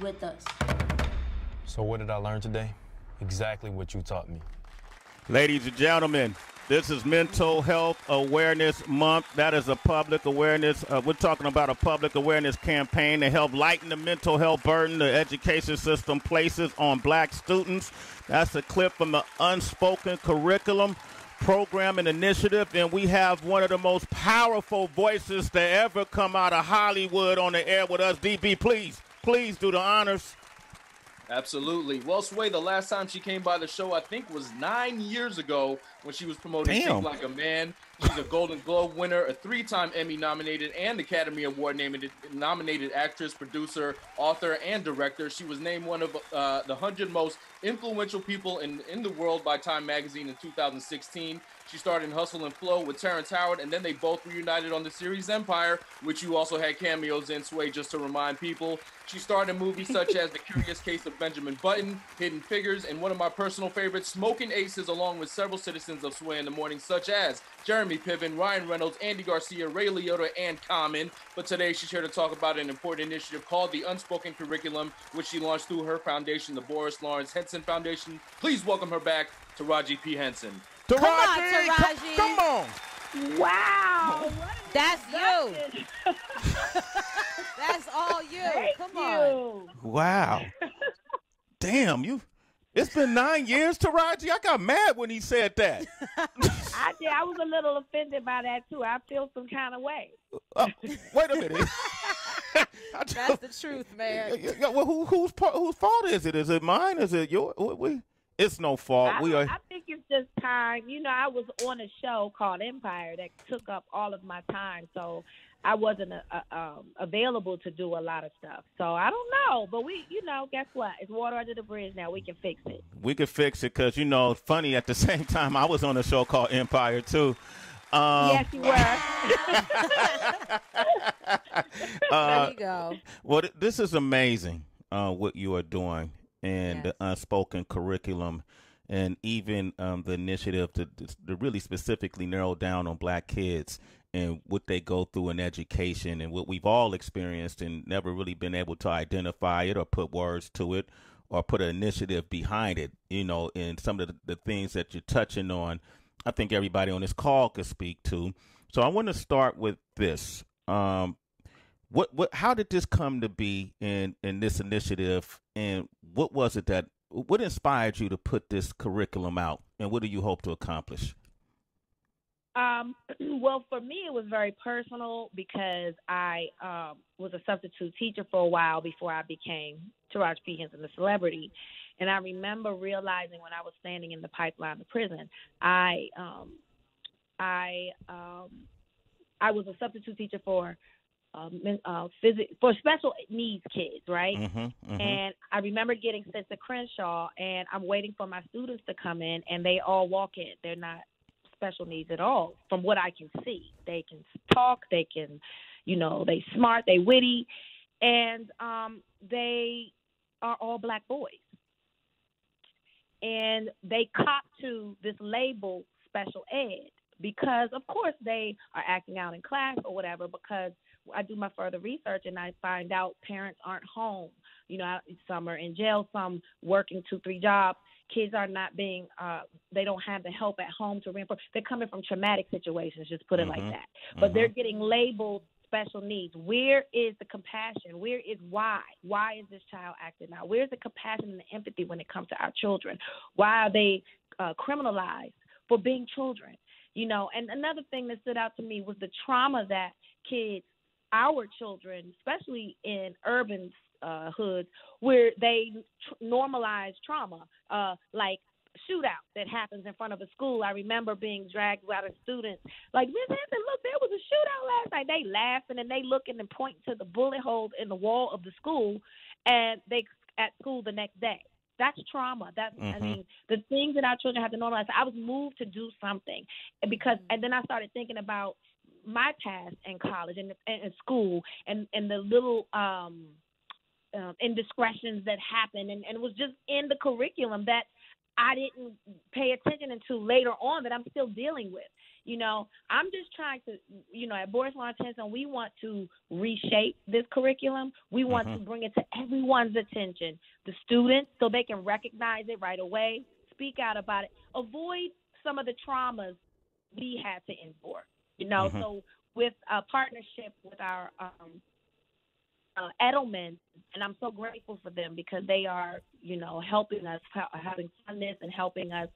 with us. So what did I learn today? Exactly what you taught me. Ladies and gentlemen, this is Mental Health Awareness Month. That is a public awareness. We're talking about a public awareness campaign to help lighten the mental health burden the education system places on black students. That's a clip from the Unspoken curriculum program and initiative, and we have one of the most powerful voices to ever come out of Hollywood on the air with us. DB, please do the honors. Absolutely. Well, Sway, the last time she came by the show, I think, was 9 years ago when she was promoting Think Like a Man. She's a Golden Globe winner, a 3-time Emmy-nominated and Academy Award-nominated actress, producer, author, and director. She was named one of the 100 most influential people in the world by Time Magazine in 2016. She starred in Hustle and Flow with Terrence Howard, and then they both reunited on the series Empire, which you also had cameos in, Sway, just to remind people. She starred in movies such as The Curious Case of Benjamin Button, Hidden Figures, and one of my personal favorites, Smoking Aces, along with several citizens of Sway in the Morning, such as Jeremy Piven, Ryan Reynolds, Andy Garcia, Ray Liotta, and Common. But today she's here to talk about an important initiative called the Unspoken Curriculum, which she launched through her foundation, the Boris Lawrence Henson Foundation. Please welcome her back, Taraji P. Henson. Taraji. Come on. Wow. That's you. That's all you. Come on. Wow. Damn, it's been 9 years, Taraji. I got mad when he said that. I was a little offended by that, too. I feel some kind of way. Wait a minute. That's the truth, man. Well, whose fault is it? Is it mine? Is it yours? It's no fault. I think it's just time. You know, I was on a show called Empire that took up all of my time, so I wasn't available to do a lot of stuff. So I don't know, but guess what? It's water under the bridge now. We can fix it. We can fix it because, funny, at the same time, I was on a show called Empire, too. Yes, you were. There you go. Well, this is amazing, what you are doing. And Yes. the Unspoken curriculum, and even the initiative to really specifically narrow down on black kids and what they go through in education and what we've all experienced and never really been able to identify it or put words to it or put an initiative behind it, and some of the things that you're touching on, I think everybody on this call could speak to. So I want to start with this. How did this come to be in this initiative, and what was it what inspired you to put this curriculum out, and what do you hope to accomplish? Well, for me, it was very personal because I was a substitute teacher for a while before I became Taraji P. Henson, the celebrity. And I remember realizing when I was standing in the pipeline of prison, I was a substitute teacher for special needs kids, right? And I remember getting sent to Crenshaw, and I'm waiting for my students to come in, and they all walk in. They're not special needs at all, from what I can see. They can talk, they can, they smart, they witty, and they are all black boys. And they cop to this label, special ed, because, of course, they are acting out in class or whatever, because I do my further research and I find out parents aren't home. Some are in jail, some working 2-3 jobs. Kids are not being, they don't have the help at home to reinforce. They're coming from traumatic situations, just put it like that. But they're getting labeled special needs. Where is the compassion? Where is why? Why is this child acting out? Where's the compassion and the empathy when it comes to our children? Why are they criminalized for being children? And another thing that stood out to me was the trauma that kids, our children, especially in urban hoods, where they normalize trauma, like shootout that happens in front of a school. I remember being dragged by the students, like, Miss Henson, look, there was a shootout last night. They laughing and they looking and pointing to the bullet holes in the wall of the school, and they at school the next day. That's trauma. I mean, the things that our children have to normalize. I was moved to do something and then I started thinking about my past in college and in school and the little indiscretions that happened. And it was just in the curriculum that I didn't pay attention to later on that I'm still dealing with. I'm just trying to, at Boris Lawrence Henson, we want to reshape this curriculum. We want to bring it to everyone's attention, the students, so they can recognize it right away, speak out about it, avoid some of the traumas we had to endure, So with a partnership with our Edelman, and I'm so grateful for them because they are, helping us, having funded and helping us,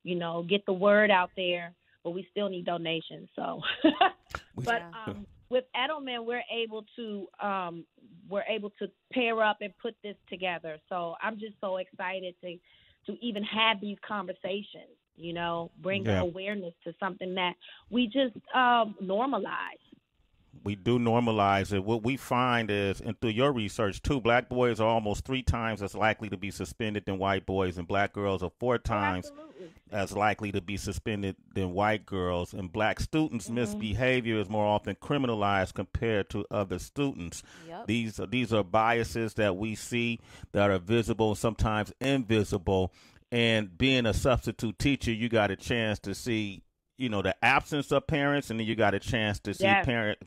get the word out there. But we still need donations. So, but with Edelman, we're able to pair up and put this together. So I'm just so excited to even have these conversations. Bring awareness to something that we just normalize. We do normalize it. What we find is, and through your research too, black boys are almost 3 times as likely to be suspended than white boys, and black girls are 4 times as likely to be suspended than white girls. And black students' misbehavior is more often criminalized compared to other students. Yep. These are biases that we see that are visible, sometimes invisible. And being a substitute teacher, you got a chance to see the absence of parents, and then you got a chance to see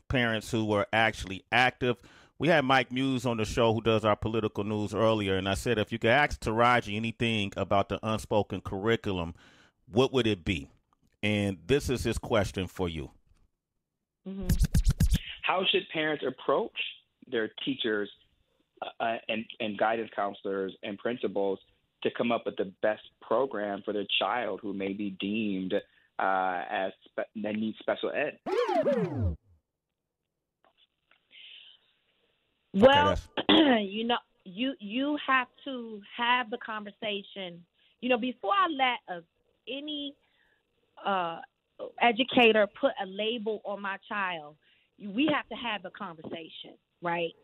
parents who were actually active. We had Mike Muse on the show who does our political news earlier, and I said if you could ask Taraji anything about the unspoken curriculum, what would it be? And this is his question for you. How should parents approach their teachers and guidance counselors and principals to come up with the best program for their child who may be deemed that needs special ed? Well, you have to have the conversation. Before I let any educator put a label on my child, we have to have a conversation, right?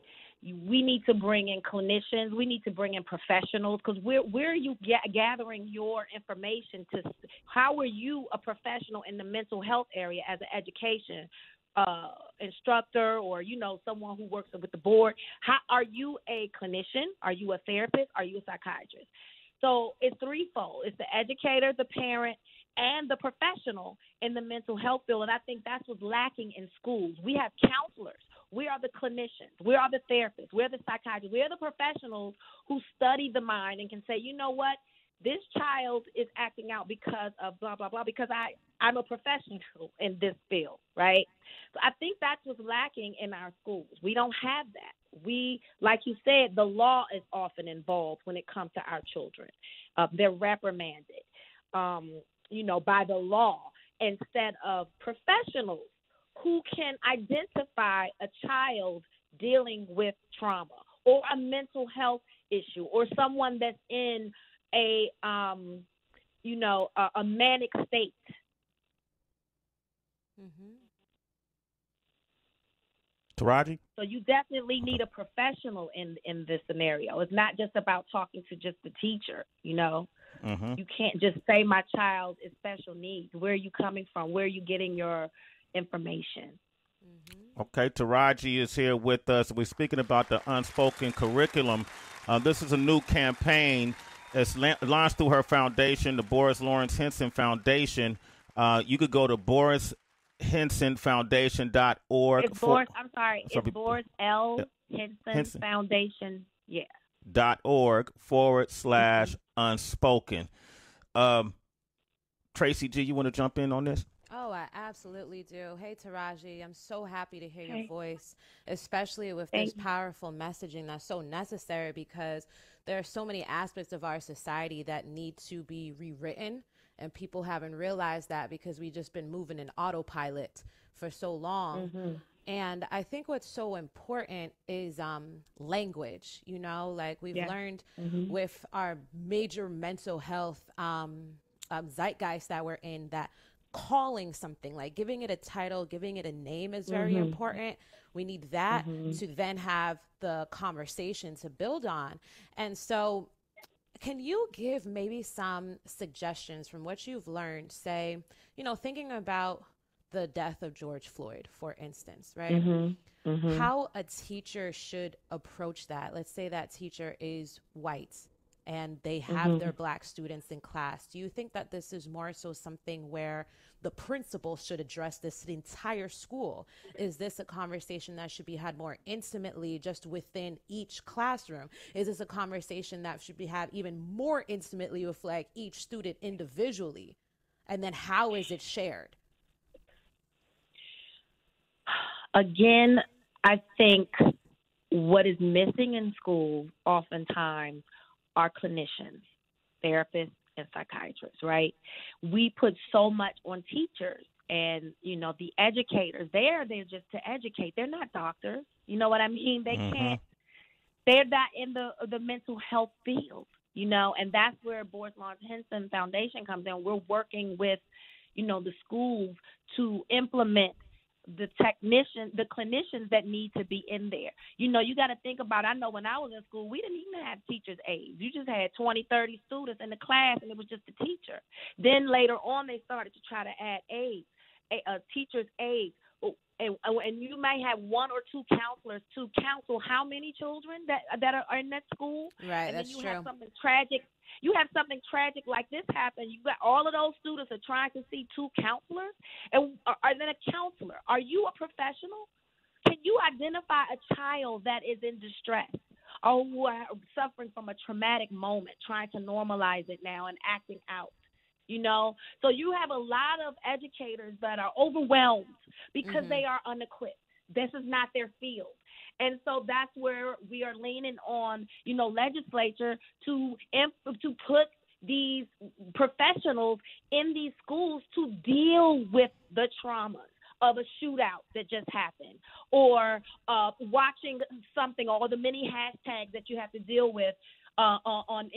We need to bring in clinicians. We need to bring in professionals, because where are you gathering your information to? How are you a professional in the mental health area as an education instructor, or someone who works with the board? How are you a clinician? Are you a therapist? Are you a psychiatrist? So it's threefold. It's the educator, the parent, and the professional in the mental health field. And I think that's what's lacking in schools. We have counselors. We are the clinicians. We are the therapists. We're the psychiatrists. We're the professionals who study the mind and can say, you know what, this child is acting out because of blah, blah, blah, because I'm a professional in this field, right? So I think that's what's lacking in our schools. We don't have that. We, like you said, the law is often involved when it comes to our children. They're reprimanded, by the law instead of professionals who can identify a child dealing with trauma or a mental health issue, or someone that's in a manic state. Taraji? So you definitely need a professional in this scenario. It's not just about talking to just the teacher, You can't just say my child is special needs. Where are you coming from? Where are you getting your information? Okay, Taraji is here with us. We're speaking about the unspoken curriculum. This is a new campaign. It's launched through her foundation, the Boris Lawrence Henson Foundation. You could go to BorisHensonFoundation.org. It's Boris L. Henson Foundation. Yeah. .org/unspoken. Tracy G, you want to jump in on this? Oh, I absolutely do. Hey, Taraji, I'm so happy to hear your voice, especially with this powerful messaging that's so necessary, because there are so many aspects of our society that need to be rewritten, and people haven't realized that because we've just been moving in autopilot for so long. And I think what's so important is language, like we've learned with our major mental health zeitgeist that we're in, that calling something, like giving it a title, giving it a name is very important. We need that to then have the conversation to build on. And so can you give maybe some suggestions from what you've learned, say, thinking about the death of George Floyd, for instance, right? How a teacher should approach that? Let's say that teacher is white and they have their Black students in class. Do you think that this is more so something where the principal should address this to the entire school? Is this a conversation that should be had more intimately just within each classroom? Is this a conversation that should be had even more intimately with like each student individually? And then how is it shared? Again, I think what is missing in schools oftentimes are clinicians, therapists, and psychiatrists, right? We put so much on teachers and, you know, the educators. They're just to educate. They're not doctors. You know what I mean? They can't. They're not in the mental health field, you know, and that's where Boris Lawrence Henson Foundation comes in. We're working with, you know, the schools to implement the clinicians that need to be in there. You know, you got to think about, I know when I was in school, we didn't even have teachers' aides. You just had 20, 30 students in the class, and it was just the teacher. Then later on, they started to try to add aides, teachers' aides. And you may have one or two counselors to counsel how many children that are in that school. Right, and that's then you true. have something tragic. You have something tragic like this happen. You got all of those students are trying to see two counselors, and then a counselor. Are you a professional? Can you identify a child that is in distress or who are suffering from a traumatic moment, trying to normalize it now and acting out? You know, so you have a lot of educators that are overwhelmed because they are unequipped. This is not their field. And so that's where we are leaning on, you know, legislature to put these professionals in these schools to deal with the traumas of a shootout that just happened, or watching something, or the many hashtags that you have to deal with on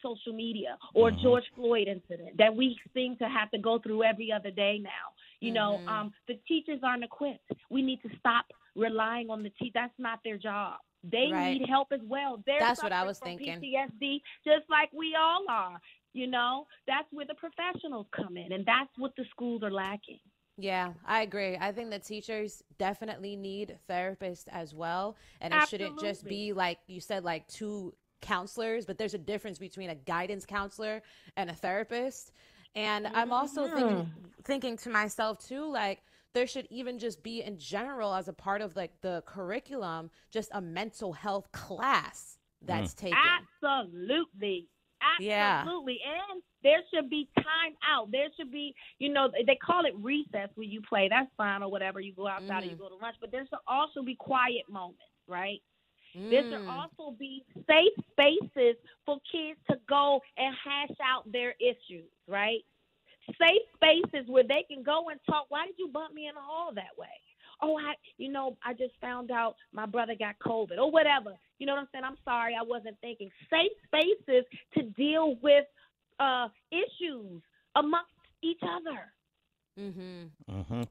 social media, or George Floyd incident that we seem to have to go through every other day now. You know, the teachers aren't equipped. We need to stop relying on the teachers. That's not their job. They need help as well. That's what I was thinking. PTSD, just like we all are. You know, that's where the professionals come in, and that's what the schools are lacking. Yeah, I agree. I think the teachers definitely need therapists as well, and it shouldn't just be like you said, like two counselors, but there's a difference between a guidance counselor and a therapist. And I'm also thinking to myself too, like there should even just be in general as a part of like the curriculum, just a mental health class that's taken. Absolutely. Yeah. And there should be time out. There should be, you know, they call it recess when you play. That's fine, or whatever. You go outside or you go to lunch. But there should also be quiet moments, right? There should also be safe spaces for kids to go and hash out their issues, right? Safe spaces where they can go and talk. Why did you bump me in the hall that way? Oh, I just found out my brother got COVID, or whatever. You know what I'm saying? I'm sorry, I wasn't thinking. Safe spaces to deal with issues amongst each other.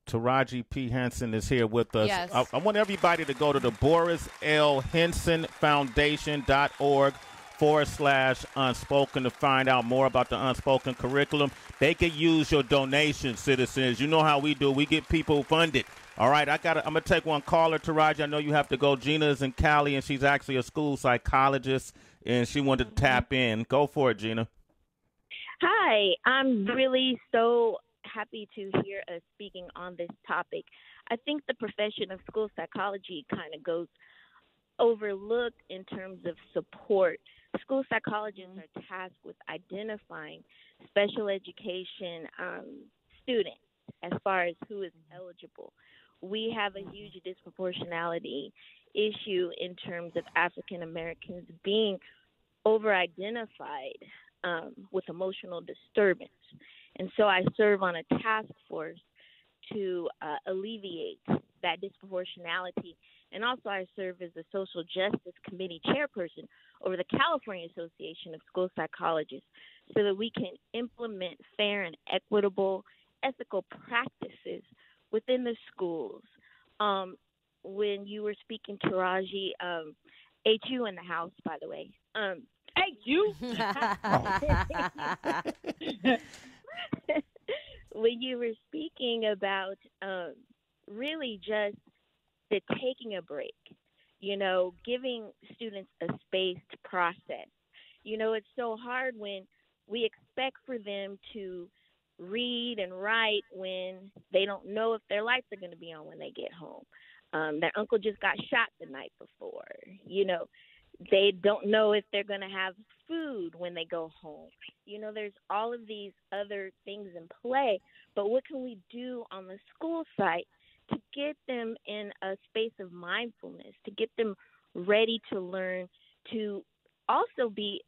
Taraji P. Henson is here with us. Yes. I want everybody to go to the Boris L. Henson Foundation.org/unspoken to find out more about the Unspoken curriculum. They can use your donations, citizens. You know how we do. We get people funded. All right, I'm going to take one caller, Taraji. I know you have to go. Gina is in Cali, and she's actually a school psychologist, and she wanted to tap in. Go for it, Gina. Hi, I'm really so happy to hear us speaking on this topic. I think the profession of school psychology kind of goes overlooked in terms of support. School psychologists are tasked with identifying special education students as far as who is eligible. We have a huge disproportionality issue in terms of African Americans being over-identified with emotional disturbance. And so I serve on a task force to alleviate that disproportionality. And also I serve as the Social Justice Committee chairperson over the California Association of School Psychologists so that we can implement fair and equitable ethical practices within the schools. When you were speaking, Taraji, HU in the house, by the way. HU? When you were speaking about really just the taking a break, you know, giving students a space to process. You know, it's so hard when we expect for them to read and write when they don't know if their lights are going to be on when they get home. Their uncle just got shot the night before. You know, they don't know if they're going to have food when they go home. You know, there's all of these other things in play. But what can we do on the school site to get them in a space of mindfulness, to get them ready to learn, to also be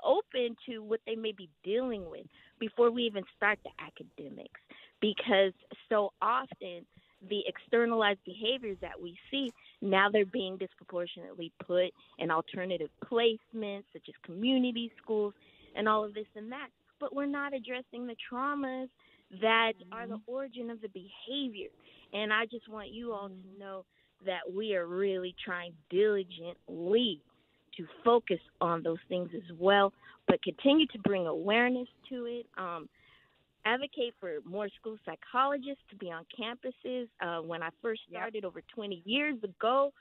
open to what they may be dealing with before we even start the academics? Because so often the externalized behaviors that we see, now they're being disproportionately put in alternative placements, such as community schools and all of this and that. But we're not addressing the traumas that are the origin of the behavior. And I just want you all to know that we are really trying diligently to focus on those things as well, but continue to bring awareness to it. Advocate for more school psychologists to be on campuses. When I first started over 20 years ago,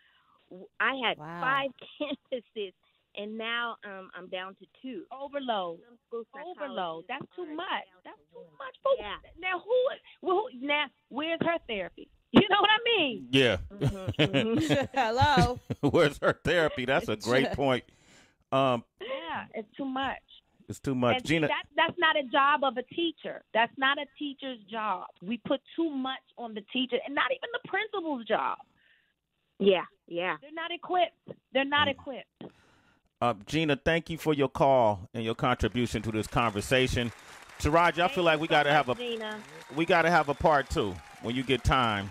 I had 5 campuses, and now I'm down to 2. Overload. That's too much. That's too much. Yeah. Now, now, where's her therapy? You know what I mean? Yeah. Hello. Where's her therapy? That's a great point. Yeah, it's too much. It's too much. And Gina, that's not a job of a teacher. That's not a teacher's job. We put too much on the teacher, and not even the principal's job. Yeah. They're not equipped. Gina, thank you for your call and your contribution to this conversation. Taraji, I feel like we got to have a part 2 when you get time.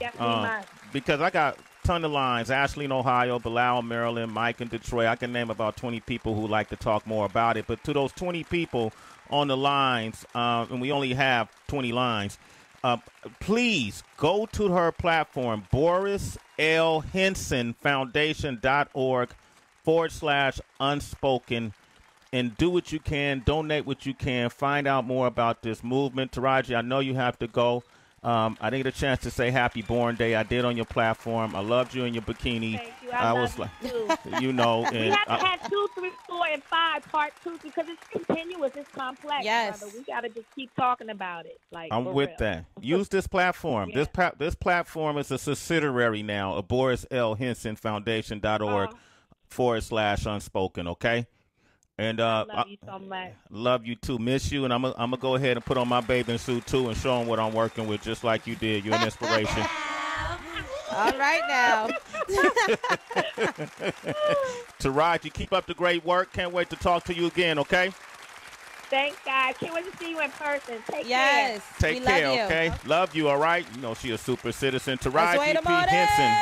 Because I got a ton of lines. Ashley in Ohio, Bilal in Maryland, Mike in Detroit. I can name about 20 people who like to talk more about it. But to those 20 people on the lines, and we only have 20 lines, please go to her platform, Boris L. Henson Foundation.org/unspoken, and do what you can, donate what you can, find out more about this movement. Taraji, I know you have to go. I didn't get a chance to say Happy Born Day. I did on your platform. I loved you in your bikini. Thank you. I was like, you know. And we have to have 2, 3, 4, and 5 part 2 because it's continuous. It's complex. Yes. Brother. We got to just keep talking about it. I'm with that. Use this platform. Yeah. This platform is a subsidiary now of Boris L. Henson Foundation.org/unspoken. Okay. And I love you so much. Love you too. Miss you. And I'm gonna go ahead and put on my bathing suit too and show them what I'm working with, just like you did. You're an inspiration. All right now. Taraji, keep up the great work. Can't wait to talk to you again. Okay. Thanks, guys. Can't wait to see you in person. Take care. Take care. Love you. Okay. Love you. All right. You know she a super citizen. Taraji P. Henson.